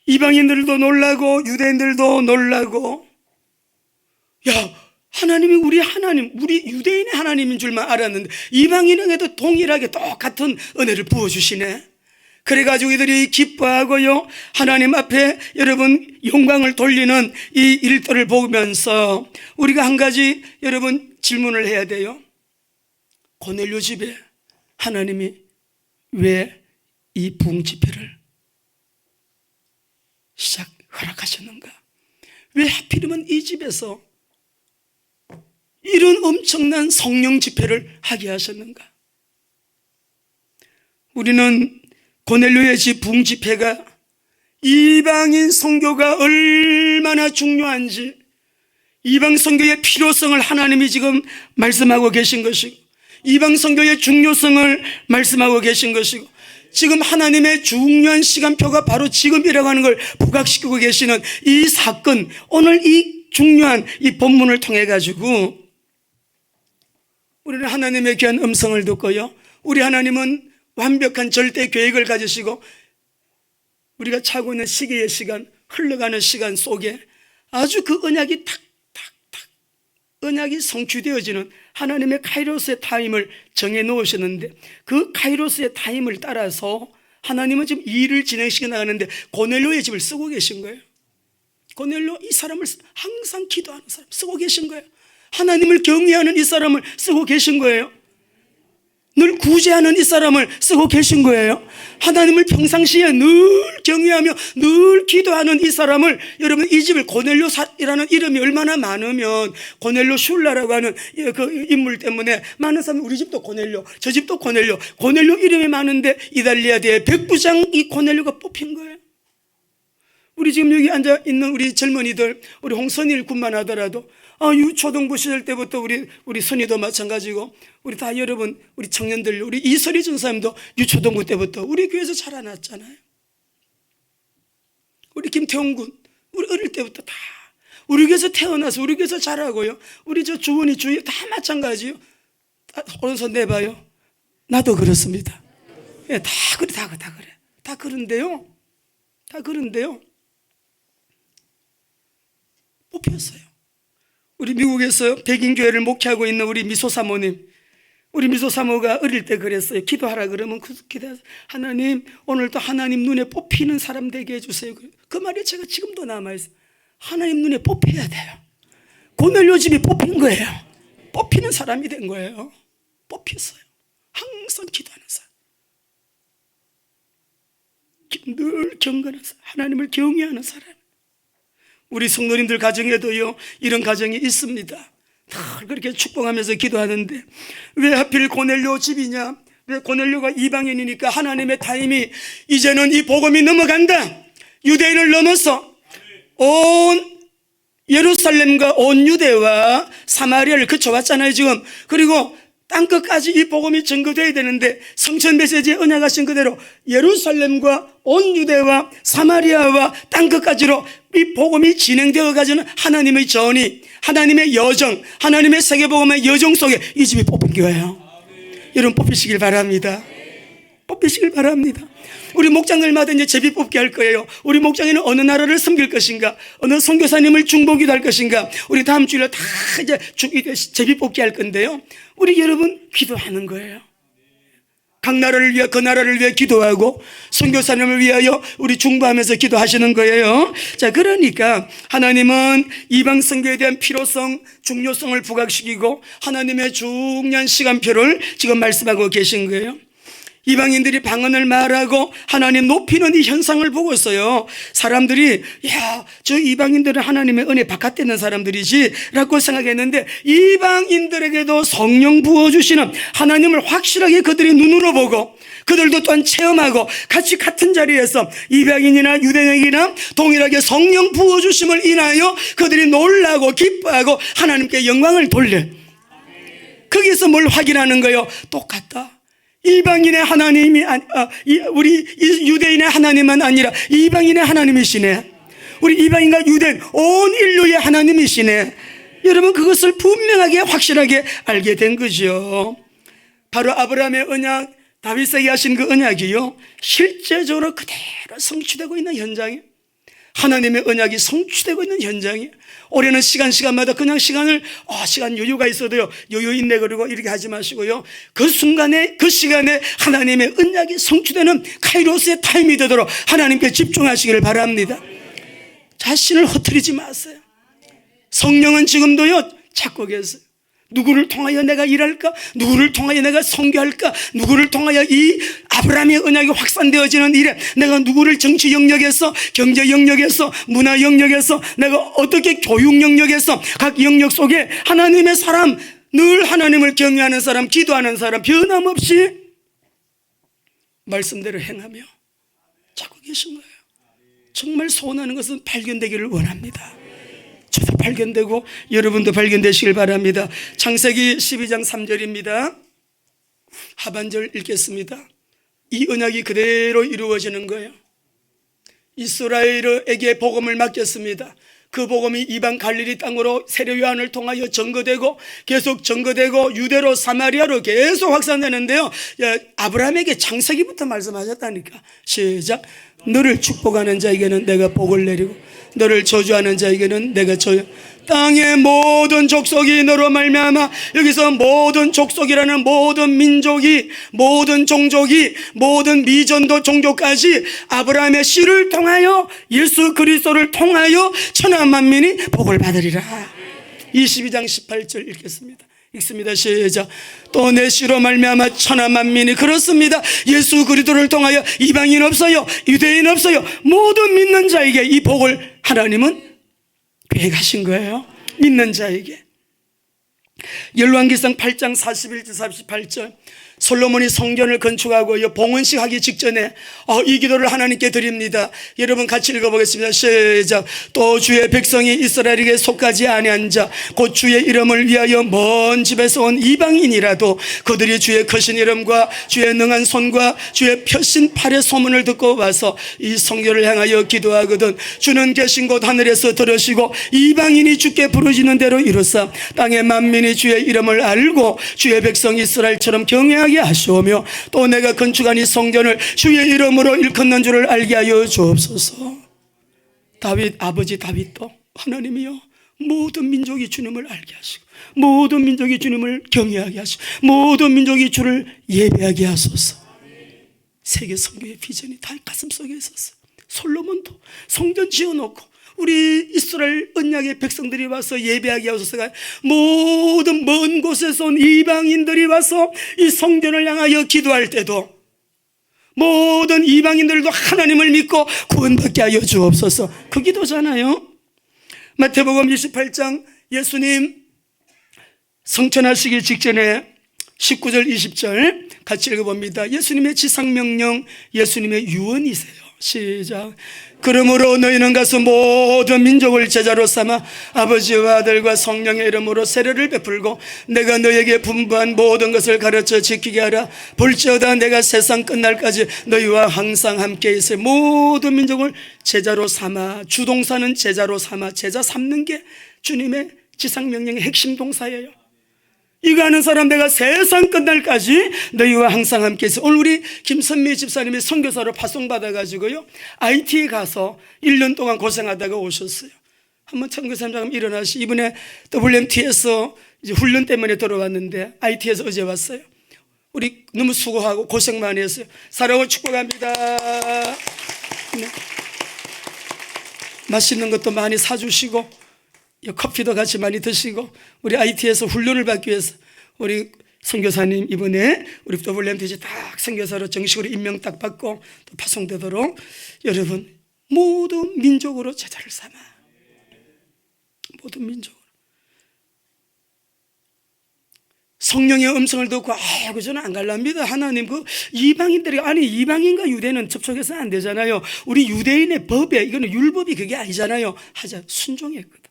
이방인들도 놀라고 유대인들도 놀라고, 야 하나님이 우리 하나님, 우리 유대인의 하나님인 줄만 알았는데 이방인에게도 동일하게 똑같은 은혜를 부어주시네. 그래가지고 이들이 기뻐하고요, 하나님 앞에 여러분 영광을 돌리는 이 일들을 보면서 우리가 한 가지 여러분 질문을 해야 돼요. 고넬료 집에 하나님이 왜 이 부흥 집회를 허락하셨는가? 왜 하필이면 이 집에서 이런 엄청난 성령 집회를 하게 하셨는가? 우리는 고넬료의 집 부흥 집회가 이방인 선교가 얼마나 중요한지, 이방 선교의 필요성을 하나님이 지금 말씀하고 계신 것이고, 이방 선교의 중요성을 말씀하고 계신 것이고, 지금 하나님의 중요한 시간표가 바로 지금이라고 하는 걸 부각시키고 계시는 이 사건, 오늘 이 중요한 이 본문을 통해 가지고 우리는 하나님의 귀한 음성을 듣고요, 우리 하나님은 완벽한 절대 계획을 가지시고 우리가 차고 있는 시기의 시간, 흘러가는 시간 속에 아주 그 언약이 언약이 성취되어지는 하나님의 카이로스의 타임을 정해 놓으셨는데, 그 카이로스의 타임을 따라서 하나님은 지금 일을 진행시켜 나가는데 고넬료의 집을 쓰고 계신 거예요. 고넬료, 이 사람을 항상 기도하는 사람 쓰고 계신 거예요. 하나님을 경외하는 이 사람을 쓰고 계신 거예요. 늘 구제하는 이 사람을 쓰고 계신 거예요. 하나님을 평상시에 늘 경외하며 늘 기도하는 이 사람을, 여러분 이 집을 고넬료이라는 이름이 얼마나 많으면 고넬료 슐라라고 하는 그 인물 때문에 많은 사람이 우리 집도 고넬료, 저 집도 고넬료, 고넬료 이름이 많은데 이달리아대의 백부장 이 고넬료가 뽑힌 거예요. 우리 지금 여기 앉아 있는 우리 젊은이들, 우리 홍선일 군만 하더라도 유초등부 시절 때부터 우리 선이도 마찬가지고, 우리 다 여러분, 우리 청년들, 우리 이설희 전사님도 유초등부 때부터 우리 교회에서 자라났잖아요. 우리 김태훈 군, 우리 어릴 때부터 다 우리 교회에서 태어나서 우리 교회에서 자라고요. 우리 저 주원이 주위 다 마찬가지요. 오른손 내봐요. 나도 그렇습니다. 예, 다 그래. 다 그런데요. 뽑혔어요. 우리 미국에서 백인교회를 목회하고 있는 우리 미소 사모님, 우리 미소 사모가 어릴 때 그랬어요. 기도하라 그러면 하나님, 오늘도 하나님 눈에 뽑히는 사람 되게 해주세요. 그 말이 제가 지금도 남아있어요. 하나님 눈에 뽑혀야 돼요. 고넬료 집이 뽑힌 거예요. 뽑히는 사람이 된 거예요. 뽑혔어요. 항상 기도하는 사람, 늘 경건한 사람, 하나님을 경외하는 사람. 우리 성도님들 가정에도요, 이런 가정이 있습니다. 다 그렇게 축복하면서 기도하는데 왜 하필 고넬료 집이냐? 왜 고넬료가 이방인이니까 하나님의 타임이 이제는 이 복음이 넘어간다. 유대인을 넘어서 온 예루살렘과 온 유대와 사마리아를 거쳐왔잖아요 지금. 그리고 땅끝까지 이 복음이 전거되어야 되는데 성천 메시지에 언약하신 그대로 예루살렘과 온 유대와 사마리아와 땅끝까지로 이 복음이 진행되어 가지는 하나님의 전이, 하나님의 여정, 하나님의 세계복음의 여정 속에 이 집이 뽑힌 거예요. 여러분 뽑히시길 바랍니다. 뽑히시길 바랍니다. 우리 목장들마다 이제 제비 뽑기 할 거예요. 우리 목장에는 어느 나라를 섬길 것인가, 어느 선교사님을 중보기도 할 것인가, 우리 다음 주일에 다 이제 제비 뽑기 할 건데요, 우리 여러분 기도하는 거예요. 각 나라를 위해, 그 나라를 위해 기도하고 선교사님을 위하여 우리 중보하면서 기도하시는 거예요. 자, 그러니까 하나님은 이방 선교에 대한 필요성, 중요성을 부각시키고 하나님의 중요한 시간표를 지금 말씀하고 계신 거예요. 이방인들이 방언을 말하고 하나님 높이는 이 현상을 보고서요, 사람들이 야, 저 이방인들은 하나님의 은혜 바깥에 있는 사람들이지 라고 생각했는데, 이방인들에게도 성령 부어주시는 하나님을 확실하게 그들이 눈으로 보고 그들도 또한 체험하고 같이 같은 자리에서 이방인이나 유대인이나 동일하게 성령 부어주심을 인하여 그들이 놀라고 기뻐하고 하나님께 영광을 돌려. 거기서 뭘 확인하는 거예요? 똑같다. 이방인의 하나님이 우리 유대인의 하나님만 아니라 이방인의 하나님이시네. 우리 이방인과 유대인 온 인류의 하나님이시네. 여러분 그것을 분명하게 확실하게 알게 된 거죠. 바로 아브라함의 언약, 다윗에게 하신 그 언약이요, 실제적으로 그대로 성취되고 있는 현장에 하나님의 언약이 성취되고 있는 현장이에요. 올해는 시간마다 그냥 시간 여유가 있어도요, 여유 있네 그러고 이렇게 하지 마시고요, 그 순간에 그 시간에 하나님의 언약이 성취되는 카이로스의 타임이 되도록 하나님께 집중하시기를 바랍니다. 자신을 흐트리지 마세요. 성령은 지금도요 찾고 계세요. 누구를 통하여 내가 일할까? 누구를 통하여 내가 선교할까? 누구를 통하여 이 아브라함의 언약이 확산되어지는 일에 내가 누구를 정치 영역에서, 경제 영역에서, 문화 영역에서, 내가 어떻게 교육 영역에서, 각 영역 속에 하나님의 사람, 늘 하나님을 경외하는 사람, 기도하는 사람, 변함없이 말씀대로 행하며 찾고 계신 거예요. 정말 소원하는 것은 발견되기를 원합니다. 저도 발견되고 여러분도 발견되시길 바랍니다. 창세기 12장 3절입니다. 하반절 읽겠습니다. 이 언약이 그대로 이루어지는 거예요. 이스라엘에게 복음을 맡겼습니다. 그 복음이 이방 갈릴리 땅으로 세례 요한을 통하여 전거되고 계속 전거되고 유대로 사마리아로 계속 확산되는데요, 아브라함에게 창세기부터 말씀하셨다니까. 시작. 너를 축복하는 자에게는 내가 복을 내리고 너를 저주하는 자에게는 내가 땅의 모든 족속이 너로 말미암아, 여기서 모든 족속이라는 모든 민족이, 모든 종족이, 모든 미전도 종족까지 아브라함의 씨를 통하여, 예수 그리스도를 통하여 천하 만민이 복을 받으리라. 22장 18절 읽겠습니다. 읽습니다. 시작. 또 내 씨로 말미암아 천하 만민이, 그렇습니다, 예수 그리스도를 통하여 이방인 없어요, 유대인 없어요, 모든 믿는 자에게 이 복을 하나님은 계획하신 거예요. 믿는 자에게. 열왕기상 8장 41절 48절, 솔로몬이 성전을 건축하고 봉헌식 하기 직전에 이 기도를 하나님께 드립니다. 여러분 같이 읽어보겠습니다. 시작. 또 주의 백성이 이스라엘에게 속하지 아니한 자, 곧 주의 이름을 위하여 먼 집에서 온 이방인이라도 그들이 주의 크신 이름과 주의 능한 손과 주의 펴신 팔의 소문을 듣고 와서 이 성전을 향하여 기도하거든 주는 계신 곳 하늘에서 들으시고 이방인이 주께 부르시는 대로 이루사 땅의 만민이 주의 이름을 알고 주의 백성 이스라엘처럼 경외하게 하시오며 또 내가 건축한 이 성전을 주의 이름으로 일컫는 줄을 알게 하여 주옵소서. 다윗 아버지 다윗도 하나님이여 모든 민족이 주님을 알게 하시고 모든 민족이 주님을 경외하게 하시고 모든 민족이 주를 예배하게 하소서. 세계 선교의 비전이 다 가슴속에 있었어요. 솔로몬도 성전 지어놓고 우리 이스라엘 언약의 백성들이 와서 예배하게 하소서가, 모든 먼 곳에서 온 이방인들이 와서 이 성전을 향하여 기도할 때도 모든 이방인들도 하나님을 믿고 구원받게 하여 주옵소서. 그 기도잖아요. 마태복음 28장 예수님 성천하시기 직전에 19절 20절 같이 읽어봅니다. 예수님의 지상명령, 예수님의 유언이세요. 시작. 그러므로 너희는 가서 모든 민족을 제자로 삼아 아버지와 아들과 성령의 이름으로 세례를 베풀고 내가 너희에게 분부한 모든 것을 가르쳐 지키게 하라. 볼지어다 내가 세상 끝날까지 너희와 항상 함께 있어. 모든 민족을 제자로 삼아, 주동사는 제자로 삼아, 제자 삼는 게 주님의 지상명령의 핵심 동사예요. 이거 하는 사람 내가 세상 끝날까지 너희와 항상 함께 있어. 오늘 우리 김선미 집사님이 선교사로 파송받아가지고요 IT에 가서 1년 동안 고생하다가 오셨어요. 한번 선교사님 일어나시. 이번에 WMT에서 이제 훈련 때문에 돌아왔는데 IT에서 어제 왔어요. 우리 너무 수고하고 고생 많이 했어요. 사랑을 축복합니다. 네. 맛있는 것도 많이 사주시고 커피도 같이 많이 드시고 우리 IT에서 훈련을 받기 위해서 우리 선교사님 이번에 우리 WMT에 딱 선교사로 정식으로 임명 딱 받고 또 파송되도록 여러분 모든 민족으로 제자를 삼아, 모든 민족으로 성령의 음성을 듣고 저는 안 갈랍니다. 하나님 그 이방인들이, 아니 이방인과 유대는 접촉해서는 안 되잖아요. 우리 유대인의 법에 이거는 율법이 그게 아니잖아요. 하자. 순종했거든.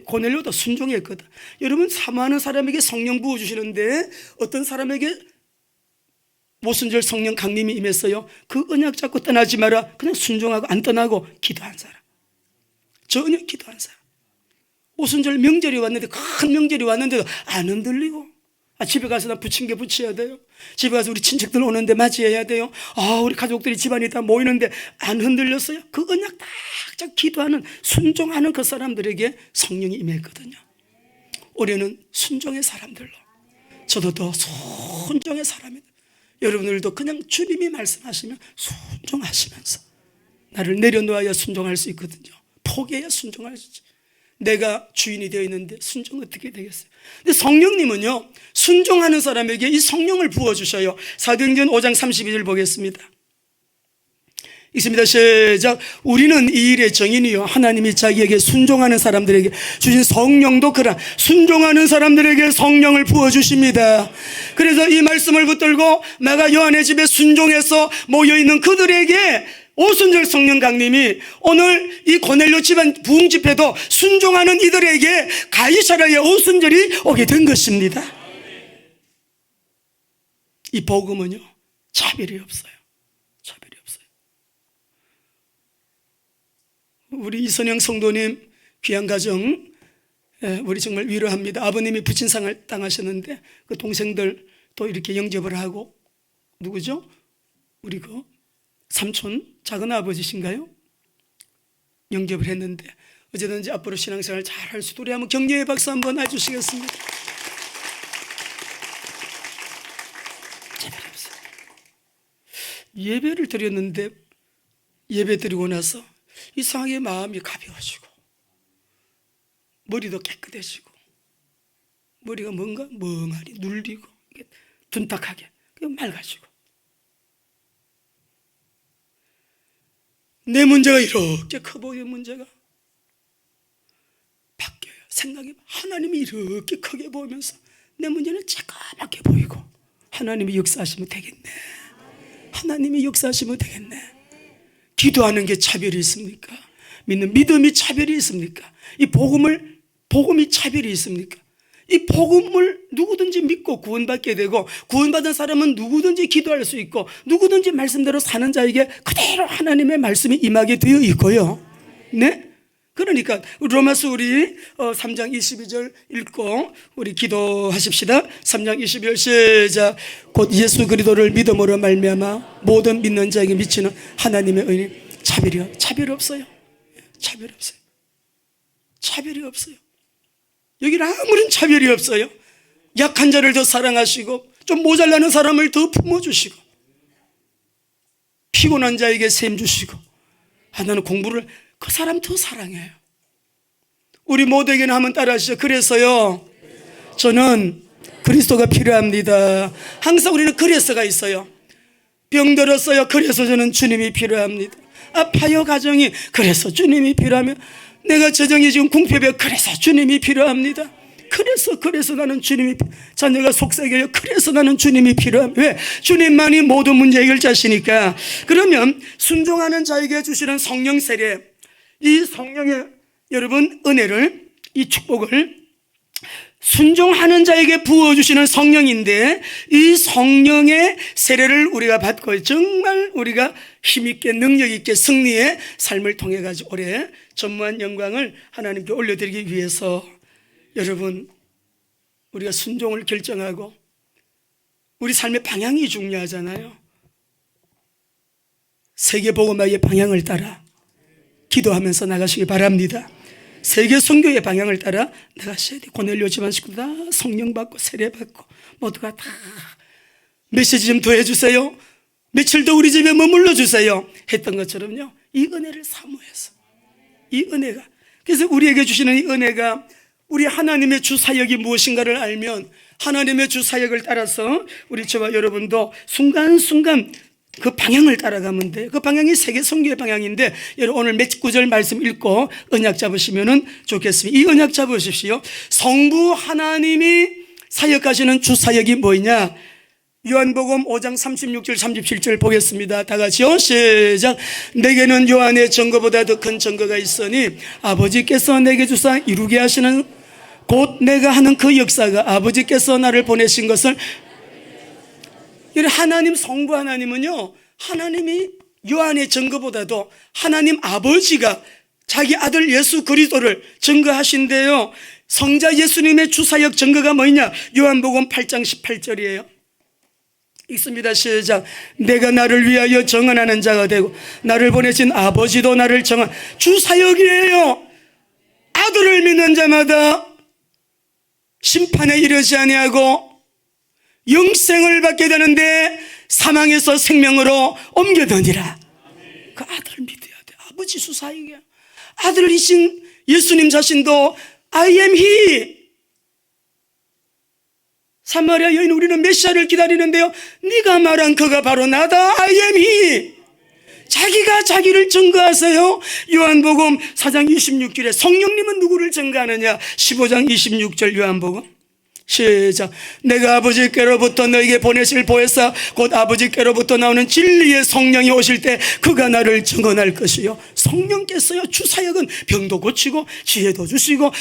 고넬료도 순종했거든. 여러분 사모하는 사람에게 성령 부어주시는데 어떤 사람에게 모순절 성령 강림이 임했어요. 그 언약 잡고 떠나지 마라. 그냥 순종하고 안 떠나고 기도한 사람, 전혀 기도한 사람. 모순절 명절이 왔는데, 큰 명절이 왔는데도 안 흔들리고 집에 가서 나 부침개 부쳐야 돼요. 집에 가서 우리 친척들 오는데 맞이해야 돼요. 우리 가족들이 집안이 다 모이는데 안 흔들렸어요. 그 언약 딱 기도하는 순종하는 그 사람들에게 성령이 임했거든요. 올해는 순종의 사람들로, 저도 더 순종의 사람입니다. 여러분들도 그냥 주님이 말씀하시면 순종하시면서 나를 내려놓아야 순종할 수 있거든요. 포기해야 순종할 수 있지. 내가 주인이 되어 있는데 순종 어떻게 되겠어요? 근데 성령님은요, 순종하는 사람에게 이 성령을 부어주셔요. 사도행전 5장 32절 보겠습니다. 있습니다. 시작. 우리는 이 일의 정인이요, 하나님이 자기에게 순종하는 사람들에게 주신 성령도 그라 순종하는 사람들에게 성령을 부어주십니다. 그래서 이 말씀을 붙들고 마가 요한의 집에 순종해서 모여있는 그들에게 오순절 성령 강림이 오늘 이 고넬료 집안 부흥 집회도 순종하는 이들에게 가이사랴의 오순절이 오게 된 것입니다. 이 복음은요, 차별이 없어요. 차별이 없어요. 우리 이선영 성도님 귀한 가정, 우리 정말 위로합니다. 아버님이 부친상을 당하셨는데 그 동생들 또 이렇게 영접을 하고, 누구죠? 우리 그 삼촌 작은 아버지신가요? 영접을 했는데 어쨌든지 앞으로 신앙생활 잘 할 수 있도록 우리 한번 격려의 박수 한번 해주시겠습니다. 차별이 없어요. 예배를 드렸는데 예배 드리고 나서 이상하게 마음이 가벼워지고 머리도 깨끗해지고 머리가 뭔가 멍하니 눌리고 둔탁하게 맑아지고, 내 문제가 이렇게 커 보이는 문제가 바뀌어요. 생각이 하나님이 이렇게 크게 보이면서 내 문제는 작게 보이고, 하나님이 역사하시면 되겠네. 하나님이 역사하시면 되겠네. 기도하는 게 차별이 있습니까? 믿는 믿음이 차별이 있습니까? 이 복음이 차별이 있습니까? 이 복음을 누구든지 믿고 구원받게 되고, 구원받은 사람은 누구든지 기도할 수 있고, 누구든지 말씀대로 사는 자에게 그대로 하나님의 말씀이 임하게 되어 있고요. 네? 그러니까 로마서 우리 3장 22절 읽고 우리 기도하십시다. 3장 22절 시작. 곧 예수 그리스도를 믿음으로 말미암아 모든 믿는 자에게 미치는 하나님의 의는 차별이 없어요. 차별이 없어요. 차별이 없어요. 여기는 아무런 차별이 없어요. 약한 자를 더 사랑하시고, 좀 모자라는 사람을 더 품어주시고, 피곤한 자에게 셈 주시고, 나는 공부를 그 사람 더 사랑해요. 우리 모두에게는 한번 따라하시죠. 그래서요, 저는 그리스도가 필요합니다. 항상 우리는 그래서가 있어요. 병들었어요. 그래서 저는 주님이 필요합니다. 아파요 가정이, 그래서 주님이 필요하면, 내가 재정이 지금 궁핍해, 그래서 주님이 필요합니다. 그래서 나는 주님이, 자녀가 속삭여요. 그래서 나는 주님이 필요합니다. 왜? 주님만이 모든 문제 해결자시니까. 그러면 순종하는 자에게 주시는 성령 세례, 이 성령의 여러분 은혜를, 이 축복을 순종하는 자에게 부어주시는 성령인데, 이 성령의 세례를 우리가 받고 정말 우리가 힘있게 능력있게 승리의 삶을 통해 가지고 올해 전무한 영광을 하나님께 올려드리기 위해서, 여러분 우리가 순종을 결정하고, 우리 삶의 방향이 중요하잖아요. 세계복음화의 방향을 따라 기도하면서 나가시기 바랍니다. 세계 선교의 방향을 따라 나가셔야 돼. 고넬료 집안 식구들 다 성령 받고 세례 받고 모두가 다 메시지 좀 더 해주세요, 며칠 더 우리 집에 머물러 주세요 했던 것처럼요, 이 은혜를 사모해서, 이 은혜가, 그래서 우리에게 주시는 이 은혜가, 우리 하나님의 주 사역이 무엇인가를 알면 하나님의 주 사역을 따라서 우리 저와 여러분도 순간순간 그 방향을 따라가면 돼요. 그 방향이 세계 선교의 방향인데, 여러분 오늘 몇 구절 말씀 읽고 언약 잡으시면 좋겠습니다. 이 언약 잡으십시오. 성부 하나님이 사역하시는 주 사역이 뭐냐? 요한복음 5장 36절 37절 보겠습니다. 다 같이요, 시작. 내게는 요한의 증거보다 더 큰 증거가 있으니 아버지께서 내게 주사 이루게 하시는 곧 내가 하는 그 역사가 아버지께서 나를 보내신 것을. 하나님 성부 하나님은요, 하나님이 요한의 증거보다도 하나님 아버지가 자기 아들 예수 그리스도를 증거하신대요. 성자 예수님의 주사역 증거가 뭐냐? 요한복음 8장 18절이에요. 읽습니다. 시작. 내가 나를 위하여 정언하는 자가 되고 나를 보내신 아버지도 나를 정언. 주사역이에요. 아들을 믿는 자마다 심판에 이르지 아니하고 영생을 받게 되는데 사망에서 생명으로 옮겨드니라. 그 아들을 믿어야 돼. 아버지 주사역이야. 아들이신 예수님 자신도 I am he. 사마리아 여인, 우리는 메시아를 기다리는데요, 네가 말한 그가 바로 나다. I am he. 자기가 자기를 증거하세요. 요한복음 4장 26절에 성령님은 누구를 증거하느냐? 15장 26절 요한복음 시작. 내가 아버지께로부터 너에게 보내실 보혜사 곧 아버지께로부터 나오는 진리의 성령이 오실 때 그가 나를 증언할 것이요. 성령께서요, 주사역은 병도 고치고 지혜도 주시고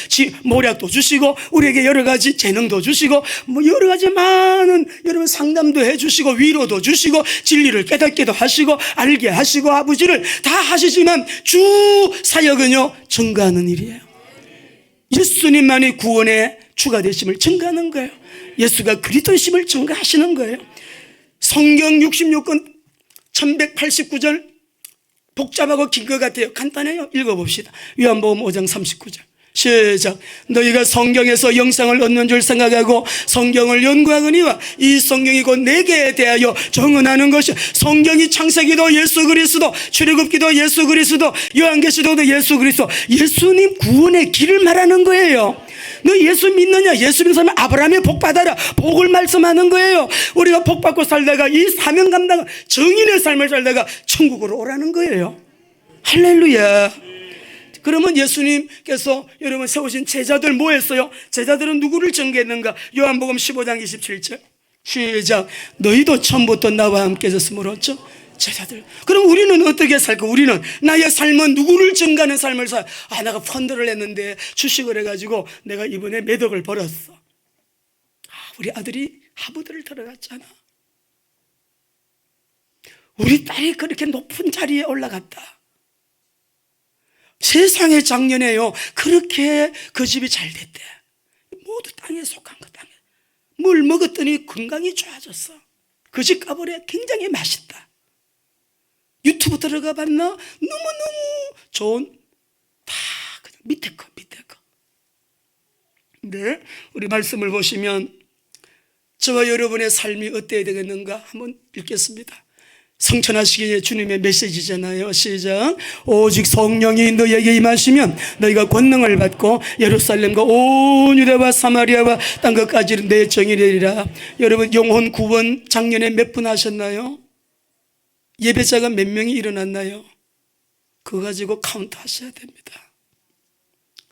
모략도 주시고 우리에게 여러 가지 재능도 주시고 뭐 여러 가지 많은 여러분 상담도 해주시고 위로도 주시고 진리를 깨닫기도 하시고 알게 하시고 아버지를 다 하시지만 주사역은요, 증거하는 일이에요. 예수님만이 구원의 주가 되심을 증거하는 거예요. 예수가 그리스도이심을 증거하시는 거예요. 성경 66권 1189절 복잡하고 긴 것 같아요. 간단해요. 읽어봅시다. 요한복음 5장 39절 시작. 너희가 성경에서 영생을 얻는 줄 생각하고 성경을 연구하거니와 이 성경이 곧 내게 대하여 증언하는 것이. 성경이 창세기도 예수 그리스도, 출애굽기도 예수 그리스도, 요한계시록도 예수 그리스도, 예수님 구원의 길을 말하는 거예요. 너 예수 믿느냐? 예수 믿는 사람은 아브라함의 복 받아라, 복을 말씀하는 거예요. 우리가 복 받고 살다가 이 사명 감당 정인의 삶을 살다가 천국으로 오라는 거예요. 할렐루야. 그러면 예수님께서 여러분 세우신 제자들 뭐 했어요? 제자들은 누구를 증거했는가? 요한복음 15장 27절 시작. 너희도 처음부터 나와 함께 졌으므로 제자들. 그럼 우리는 어떻게 살까? 우리는 나의 삶은 누구를 증거하는 삶을 살. 내가 펀드를 했는데 주식을 해가지고 내가 이번에 몇 억을 벌었어. 우리 아들이 하버드를 들어갔잖아. 우리 딸이 그렇게 높은 자리에 올라갔다. 세상에 작년에요, 그렇게 그 집이 잘 됐대. 모두 땅에 속한 거. 땅에 뭘 먹었더니 건강이 좋아졌어. 그 집 가보래. 굉장히 맛있다. 유튜브 들어가 봤나? 너무너무 좋은, 다 그냥 밑에 거. 네, 우리 말씀을 보시면 저와 여러분의 삶이 어때야 되겠는가 한번 읽겠습니다. 성천하시기에 주님의 메시지잖아요. 시작. 오직 성령이 너희에게 임하시면 너희가 권능을 받고 예루살렘과 온 유대와 사마리아와 땅 끝까지 내 정인이리라. 여러분 영혼 구원 작년에 몇 분 하셨나요? 예배자가 몇 명이 일어났나요? 그거 가지고 카운트 하셔야 됩니다.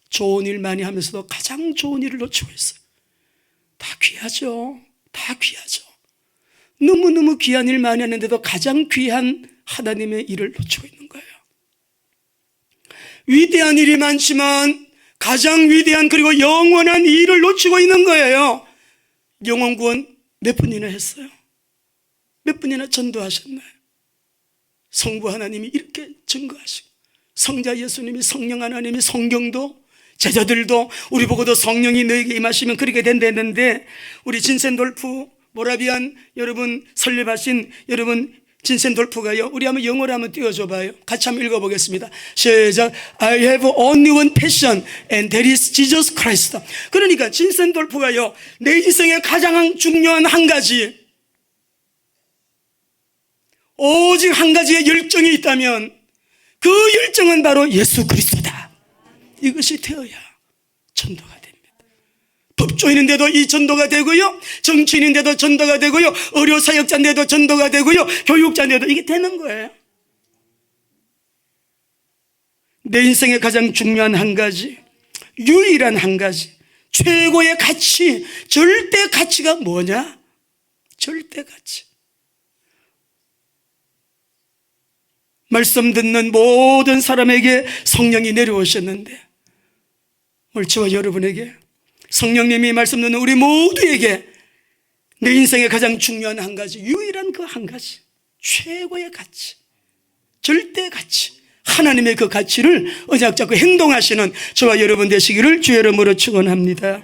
좋은 일 많이 하면서도 가장 좋은 일을 놓치고 있어요. 다 귀하죠. 다 귀하죠. 너무너무 귀한 일 많이 하는데도 가장 귀한 하나님의 일을 놓치고 있는 거예요. 위대한 일이 많지만 가장 위대한 그리고 영원한 일을 놓치고 있는 거예요. 영혼 구원 몇 분이나 했어요? 몇 분이나 전도하셨나요? 성부 하나님이 이렇게 증거하시고 성자 예수님이, 성령 하나님이, 성경도, 제자들도 우리 보고도 성령이 너에게 임하시면 그렇게 된다 했는데, 우리 진센돌프 모라비안 여러분 설립하신 여러분 진센돌프가요, 우리 한번 영어로 한번 띄워줘 봐요. 같이 한번 읽어보겠습니다. 시작. I have only one passion and that is Jesus Christ. 그러니까 진센돌프가요, 내 인생의 가장 중요한 한 가지, 오직 한 가지의 열정이 있다면 그 열정은 바로 예수 그리스도다. 이것이 되어야 전도가 됩니다. 법조인인데도 이 전도가 되고요, 정치인인데도 전도가 되고요, 의료사역자인데도 전도가 되고요, 교육자인데도 이게 되는 거예요. 내 인생의 가장 중요한 한 가지, 유일한 한 가지, 최고의 가치, 절대 가치가 뭐냐? 절대 가치. 말씀 듣는 모든 사람에게 성령이 내려오셨는데, 오늘 저와 여러분에게 성령님이 말씀 듣는 우리 모두에게 내 인생의 가장 중요한 한 가지, 유일한 그 한 가지, 최고의 가치, 절대 가치, 하나님의 그 가치를 언약 잡고 행동하시는 저와 여러분 되시기를 주의 이름으로 축원합니다.